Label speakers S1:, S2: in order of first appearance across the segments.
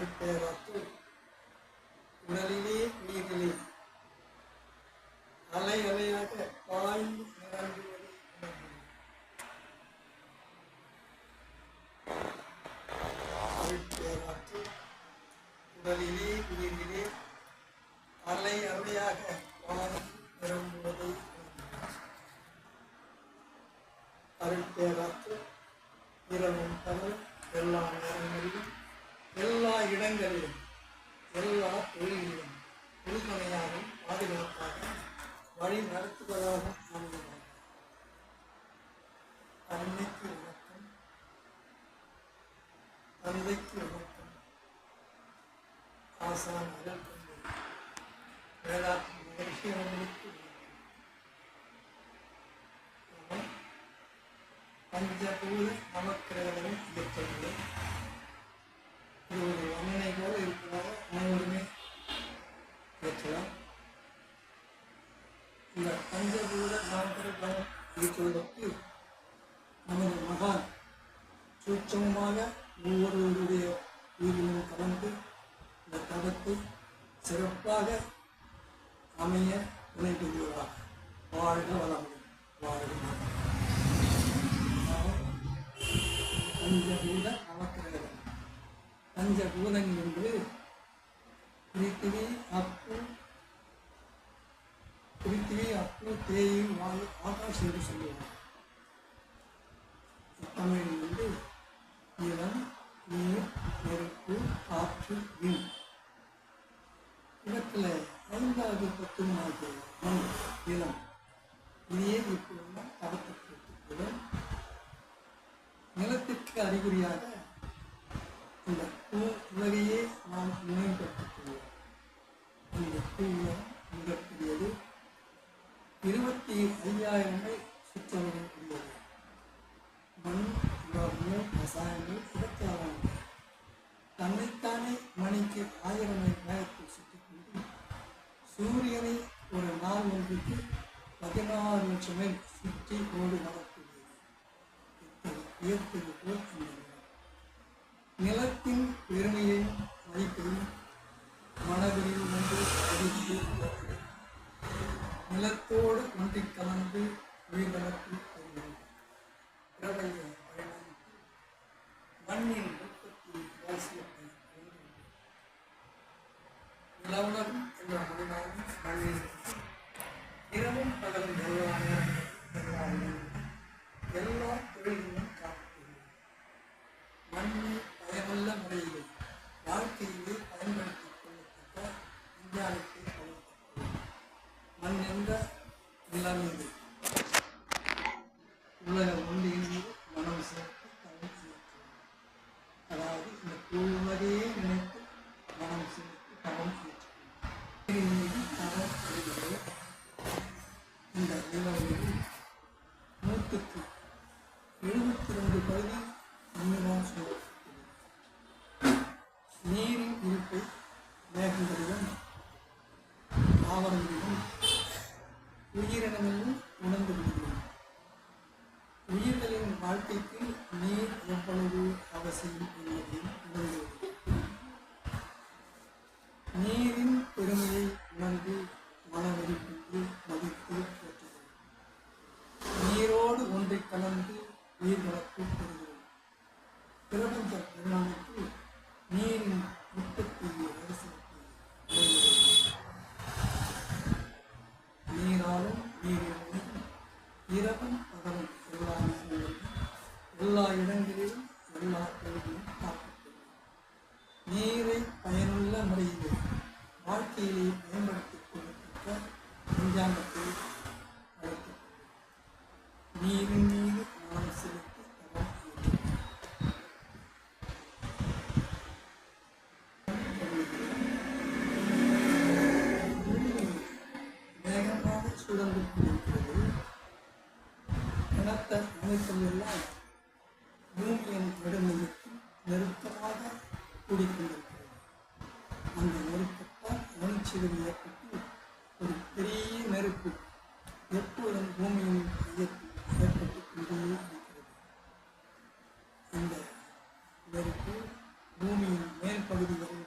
S1: அருட்பேராற்று உடலிலே நீரிலே அலை அலையாக பாய்ந்து நிரம்புவது அருட்பேராற்று உடலிலே நீரிலே அலை அலையாக பாய்ந்து நிரம்புவது அருட்பேராற்று இரவும் பகலும் எல்லா நேரங்களிலும் எல்லா இடங்களிலும் எல்லா தொழில்களிலும் உறுதுணையாகவும் பாதுகாப்பாக வழி நடத்துவதாக அமைகிறார். அன்னைக்கு வணக்கம், தந்தைக்கு வணக்கம், ஆசான் அருள் கொண்டு வேதாத்ம மகிழ்ச்சியவர்களுக்கு பஞ்சபூத நமக்கிரகங்களும் இயக்கவில்லை. இது ஒரு வண்ணனை போல இருக்கிறாக அனைவருமே ஏற்றலாம். இந்த பஞ்சபூத நமக்கிரகம் இருக்கிறதற்கு நமது மகான் சூட்சமமாக ஒவ்வொருவருடைய உயிரிலும் கலந்து இந்த தவத்தை சிறப்பாக அமைய துணைபுரிவதாக. வாழ்க வளமுடன், வாழ்க வளமுடன். பஞ்சபூத நமக்கிரகம். பஞ்சபூதங்கள் என்பது பிருத்திவி, அப்பு, தேயு, வாயு, ஆகாஷ் என்று சொல்லுவாங்க. தமிழில் வந்து நிலம், நீர், நெருப்பு, காற்று, விண். இவற்றில் 5வது தத்துவமாகிய மண், நிலம். இதையே இப்பொழுது தவத்திற்கு நிலத்திற்கு அறிகுறியாக இந்த உலகையே நாம் மேம்படுத்திக் கொள்வோம். இந்த பூவுலகம் மிகப்பெரியது. 25,000 சுற்றளவு உள்ளது. மண், உலோகங்கள், ரசாயனங்கள் 26. தன்னைத்தானே மணிக்கு 1000 மைல் வேகத்தில் சுற்றிக்கொண்டு சூரியனை ஒரு நாள் ஒன்றுக்கு 16 லட்சம் மைல் சுற்றி ஓடு வரக்கூடியது. உயர்த்தது போல் இந்த நிலத்தின் பெருமையையும் மதிப்பையும் மனதில் ஒன்று அறிந்து நிலத்தோடு ஒன்றிக் கலந்து உயிரிழப்பு பிரபைய மண்ணின் உற்பத்தி அவசியத்தை நிலவுலகம் என்ற மனிதனும் மண்ணில் இரவும் பகலும் எல்லா தொழில்களும் மண்ணை பயனுள்ள முறையிலே வாழ்க்கையிலே பயன்படுத்திக் கொள்ளப்பட்ட விஞ்ஞானத்தை வளர்த்தது. மண் என்ற நிலமீது உலகம் ஒன்றின் மனம் சேர்த்து தவம் செய்யக்கூடும். அதாவது இந்த பூவுலகையே நினைத்து மனம் சேர்த்து தவம் செய்யக்கூடும். தவம் செய்கிறது. இந்த நிலவில் 172 பகுதி நீரால் சூழப்பட்டுள்ளது. நீரின் இருப்பை மேகங்களிலும் தாவரங்களிலும் உயிரினங்களிலும் உணர்ந்து விடுகிறது. உயிர்களின் வாழ்க்கைக்கு நீர் எவ்வளவு அவசியம் என்பதையும் உணர்கிறது. நீரின் பெருமையை உணர்ந்து மனவெறிப்பிட்டு மதித்து போற்றுகிறது. நீரோடு ஒன்றை கலந்து உயிர் வளர்ப்பு பெறுகிறது. பிரபஞ்ச பரிணாமத்தில் நீரின் உற்பத்தி நீராலும் நீரிலும் இரவும் பகலும் எல்லா இடங்களிலும் எல்லா தொழிலும் காக்கப்படும். நீரை பயனுள்ள முறையிலே வாழ்க்கையிலே மேம்படுத்திக் கொள்ளப்பட்ட விஞ்ஞானத்தை அழைக்கப்படும். நீரின் மீது மனம் செலுத்தி சுழந்து கொண்டிருக்கிறது. இனத்த அமைப்புகள் எல்லாம் பூமியின் நடுமைக்கு நெருக்கமாக கூடிக்கொண்டிருக்கிறது. அந்த நெருக்கத்தால் உணர்ச்சிகள் ஏற்பட்டு ஒரு பெரிய நெருப்பு எப்போதும் பூமியின் ஏற்பட்டுக் கொண்டே இருக்கிறது. இந்த நெருப்பு பூமியின் மேல் பகுதிகளில்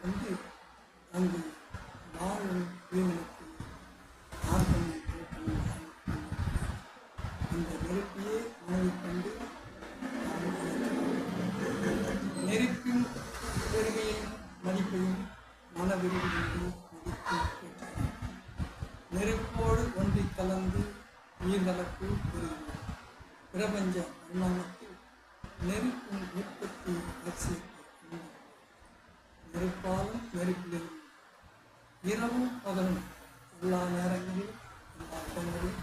S1: அறிவுண்டு மதித்து போற்றினார். நெருப்போடு ஒன்றிக் கலந்து உயிர்களுக்கு பெறுகிறார். பிரபஞ்ச பரிணாமத்தில் நெருப்பின் உற்பத்தி லட்சியத்தை நெருப்பாலும் நெருப்பிலிருந்து இரவும் பகலும் எல்லா நேரங்களிலும் எல்லா இடங்களிலும்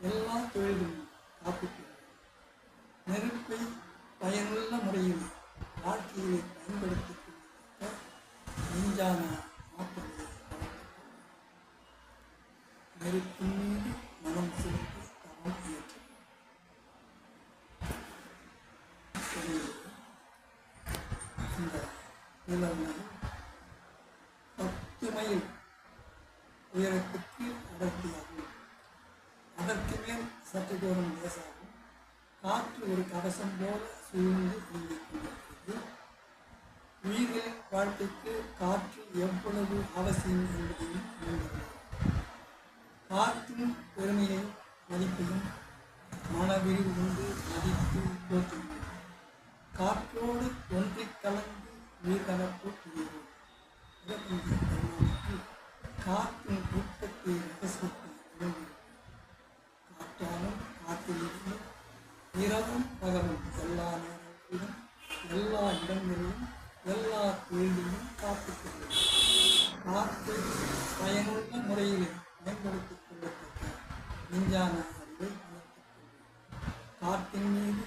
S1: எல்லா தொழில்களிலும் காப்பிக்கிறார். நெருப்பை பயனுள்ள முறையில் வாழ்க்கையை பயன்படுத்திக் கொள்வதற்க நெஞ்சான ஆற்றலை வளர்த்துக் நெருப்பின் மீது மனம் செலுத்தி தவம் இயற்றினார். இந்த நிலவுகளில் 10 மைல் உயரத்துக்கு அடர்த்தியாகும். அதற்கு மேல் சற்று தூரம் லேசாகும். காற்று ஒரு கவசம் போல சூழ்ந்து இயங்கிக் கொண்டிருக்கிறது. உயிர்களின் வாழ்க்கைக்கு காற்று எவ்வளவு அவசியம் என்பதையும் உணர்கிறது. காற்றின் பெருமையையும் மதிப்பையும் மனவிரிவு கொண்டு மதித்து போற்றுகிறோம். காற்றோடு ஒன்றிக் கலந்து உயிர்கலப்பு புரிகிறோம். காற்றின் உற்பத்தி ரகசியத்தை உணர்கிறோம். காற்றாலும் காற்றிலிருந்து இரவும் பகலும் எல்லா நேரங்களிலும் எல்லா இடங்களிலும் எல்லா தொழிலிலும் காத்துக்கொள்கிறோம். காற்றை பயனுள்ள முறையில் பயன்படுத்திக் கொள்ளத்தக்க நெஞ்சான அறிவை வளர்த்துக் கொள்கிறோம். காற்றின் மீது